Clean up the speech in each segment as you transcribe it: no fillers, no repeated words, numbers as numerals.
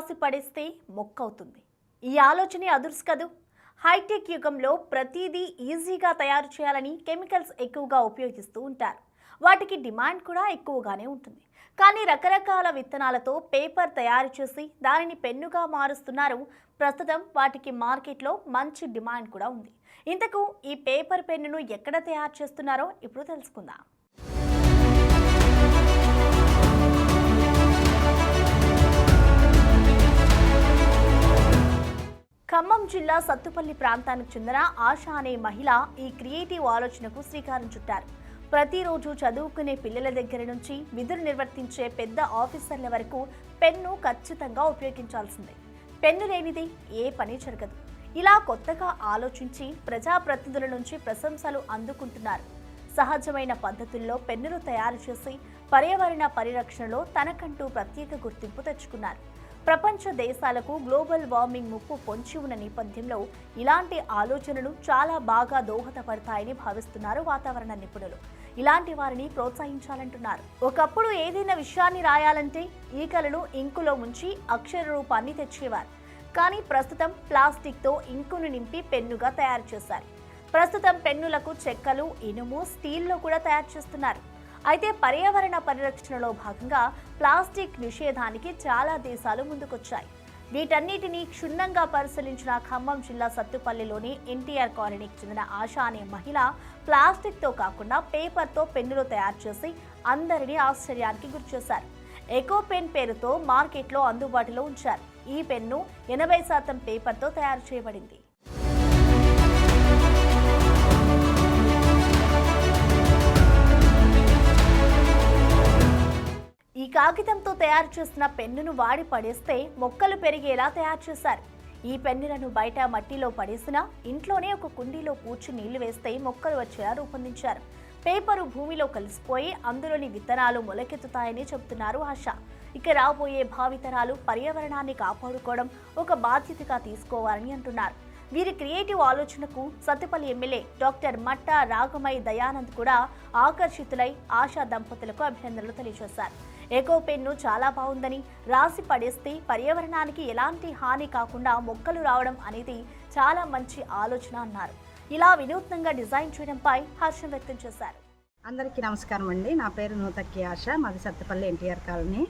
రాసి పడేస్తే మొక్కవుతుంది. ఈ ఆలోచనే అదుర్స్ కదూ. హైటెక్ యుగంలో ప్రతిదీ ఈజీగా తయారు చేయాలని కెమికల్స్ ఎక్కువగా ఉపయోగిస్తూ ఉంటారు. వాటికి డిమాండ్ కూడా ఎక్కువగానే ఉంటుంది. కానీ రకరకాల విత్తనాలతో పేపర్ తయారు చేసి దానిని పెన్నుగా మారుస్తున్నారు. ప్రస్తుతం వాటికి మార్కెట్లో మంచి డిమాండ్ కూడా ఉంది. ఇంతకు ఈ పేపర్ పెన్నును ఎక్కడ తయారు చేస్తున్నారో ఇప్పుడు తెలుసుకుందాం. ఖమ్మం జిల్లా సత్తుపల్లి ప్రాంతానికి చెందిన ఆశ అనే మహిళ ఈ క్రియేటివ్ ఆలోచనకు శ్రీకారం చుట్టారు. ప్రతిరోజు చదువుకునే పిల్లల దగ్గర నుంచి విధులు నిర్వర్తించే పెద్ద ఆఫీసర్ల వరకు పెన్ను ఖచ్చితంగా ఉపయోగించాల్సిందే. పెన్ను లేనిది ఏ పని జరగదు. ఇలా కొత్తగా ఆలోచించి ప్రజాప్రతినిధుల నుంచి ప్రశంసలు అందుకుంటున్నారు. సహజమైన పద్ధతుల్లో పెన్నులు తయారు చేసి పర్యావరణ పరిరక్షణలో తనకంటూ ప్రత్యేక గుర్తింపు తెచ్చుకున్నారు. ప్రపంచ దేశాలకు గ్లోబల్ వార్మింగ్ ముప్పు పొంచి ఉన్న నేపథ్యంలో ఇలాంటి ఆలోచనలు చాలా బాగా దోహదపడతాయని భావిస్తున్నారు వాతావరణ నిపుణులు. ఇలాంటి వారిని ప్రోత్సహించాలంటున్నారు. ఒకప్పుడు ఏదైనా విషయాన్ని రాయాలంటే ఈకలను ఇంకులో ముంచి అక్షర రూపాన్ని తెచ్చేవారు. కానీ ప్రస్తుతం ప్లాస్టిక్తో ఇంకును నింపి పెన్నుగా తయారు చేశారు. ప్రస్తుతం పెన్నులకు చెక్కలు, ఇనుము, స్టీల్లో కూడా తయారు చేస్తున్నారు. అయితే పర్యావరణ పరిరక్షణలో భాగంగా ప్లాస్టిక్ నిషేధానికి చాలా దేశాలు ముందుకొచ్చాయి. వీటన్నిటినీ క్షుణ్ణంగా పరిశీలించిన ఖమ్మం జిల్లా సత్తుపల్లిలోని ఎన్టీఆర్ కాలనీకి చెందిన ఆశ అనే మహిళ ప్లాస్టిక్తో కాకుండా పేపర్తో పెన్నులు తయారు చేసి అందరినీ ఆశ్చర్యానికి గురిచేశారు. ఎకో పెన్ పేరుతో మార్కెట్లో అందుబాటులో ఉంచారు. ఈ పెన్ను 80% పేపర్తో తయారు చేయబడింది. ఈ కాగితంతో తయారు చేసిన పెన్నును వాడి పడేస్తే మొక్కలు పెరిగేలా తయారు చేశారు. ఈ పెన్నులను బయట మట్టిలో పడేసినా ఇంట్లోనే ఒక కుండీలో పూడ్చి నీళ్లు వేస్తే మొక్కలు వచ్చేలా రూపొందించారు. పేపరు భూమిలో కలిసిపోయి అందులోని విత్తనాలు మొలకెత్తుతాయని చెబుతున్నారు ఆశ. ఇక రాబోయే భావితరాలు పర్యావరణాన్ని కాపాడుకోవడం ఒక బాధ్యతగా తీసుకోవాలని అంటున్నారు. వీరి క్రియేటివ్ ఆలోచనకు సత్తుపల్లి ఎమ్మెల్యే డాక్టర్ మట్టా రాగమై దయానంద్ కూడా ఆకర్షితులై ఆశా దంపతులకు అభినందనలు తెలియజేశారు. ఎకో పెన్ను చాలా బాగుందని, రాసి పడేస్తే పర్యావరణానికి ఎలాంటి హాని కాకుండా మొక్కలు రావడం అనేది చాలా మంచి ఆలోచన అన్నారు. ఇలా వినూత్నంగా డిజైన్ చేయడంపై హర్షం వ్యక్తం చేశారు. అందరికీ నమస్కారం అండి. నా పేరు నూతక్కి ఆశ. మాది సత్తుపల్లి ఎన్టీఆర్ కాలనీ.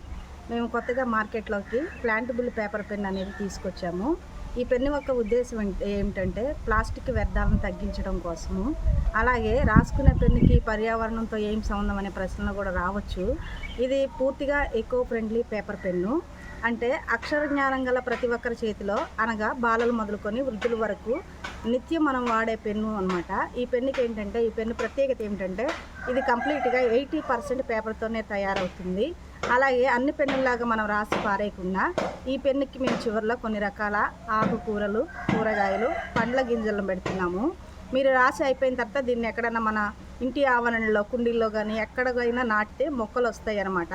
మేము కొత్తగా మార్కెట్లోకి ప్లాంటబుల్ పేపర్ పెన్ అనేది తీసుకొచ్చాము. ఈ పెన్ను యొక్క ఉద్దేశం ఏమిటంటే ప్లాస్టిక్ వ్యర్థాలను తగ్గించడం కోసము, అలాగే రాసుకునే పెన్నుకి పర్యావరణంతో ఏం సంబంధం అనే ప్రశ్నలు కూడా రావచ్చు. ఇది పూర్తిగా ఎకో ఫ్రెండ్లీ పేపర్ పెన్ను. అంటే అక్షర జ్ఞానం గల ప్రతి ఒక్కరి చేతిలో, అనగా బాలలు మొదలుకొని వృద్ధుల వరకు నిత్యం మనం వాడే పెన్ను అనమాట. ఈ పెన్నుకి ఏంటంటే, ఈ పెన్ను ప్రత్యేకత ఏమిటంటే ఇది కంప్లీట్గా 80% పేపర్తోనే తయారవుతుంది. అలాగే అన్ని పెన్నుల్లాగా మనం రాసి పారేయకుండా ఈ పెన్నుకి మేము చివరిలో కొన్ని రకాల ఆకుకూరలు, కూరగాయలు, పండ్ల గింజలను పెడుతున్నాము. మీరు రాసి అయిపోయిన తర్వాత దీన్ని ఎక్కడైనా మన ఇంటి ఆవరణలో, కుండీల్లో కానీ ఎక్కడికైనా నాటితే మొక్కలు వస్తాయి అన్నమాట.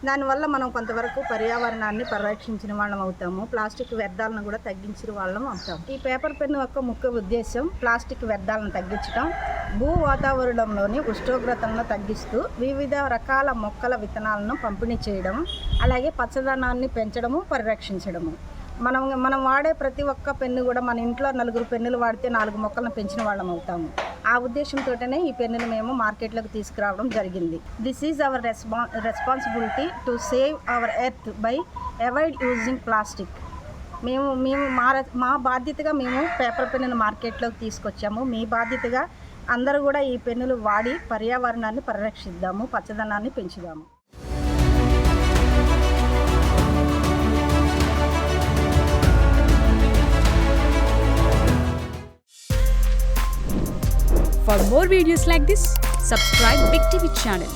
దానివల్ల మనం కొంతవరకు పర్యావరణాన్ని పరిరక్షించిన వాళ్ళం అవుతాము. ప్లాస్టిక్ వ్యర్థాలను కూడా తగ్గించిన వాళ్ళం అవుతాం. ఈ పేపర్ పెన్ను యొక్క ముఖ్య ఉద్దేశం ప్లాస్టిక్ వ్యర్థాలను తగ్గించడం, భూ వాతావరణంలోని ఉష్ణోగ్రతలను తగ్గిస్తూ వివిధ రకాల మొక్కల విత్తనాలను పంపిణీ చేయడం, అలాగే పచ్చదనాన్ని పెంచడము, పరిరక్షించడము. మనం వాడే ప్రతి ఒక్క పెన్ను కూడా మన ఇంట్లో 4 పెన్నులు వాడితే 4 మొక్కలను పెంచిన వాళ్ళం అవుతాము. ఆ ఉద్దేశంతోనే ఈ పెన్నును మేము మార్కెట్లోకి తీసుకురావడం జరిగింది. This is our responsibility to save hour earth by avoid using plastic. మేము మా బాధ్యతగా మేము పేపర్ పెన్నును మార్కెట్లోకి తీసుకొచ్చాము. మీ బాధ్యతగా అందరూ కూడా ఈ పెన్నులు వాడి పర్యావరణాన్ని పరిరక్షిద్దాము, పచ్చదనాన్ని పెంచుదాము. For more videos like this, subscribe Big TV channel.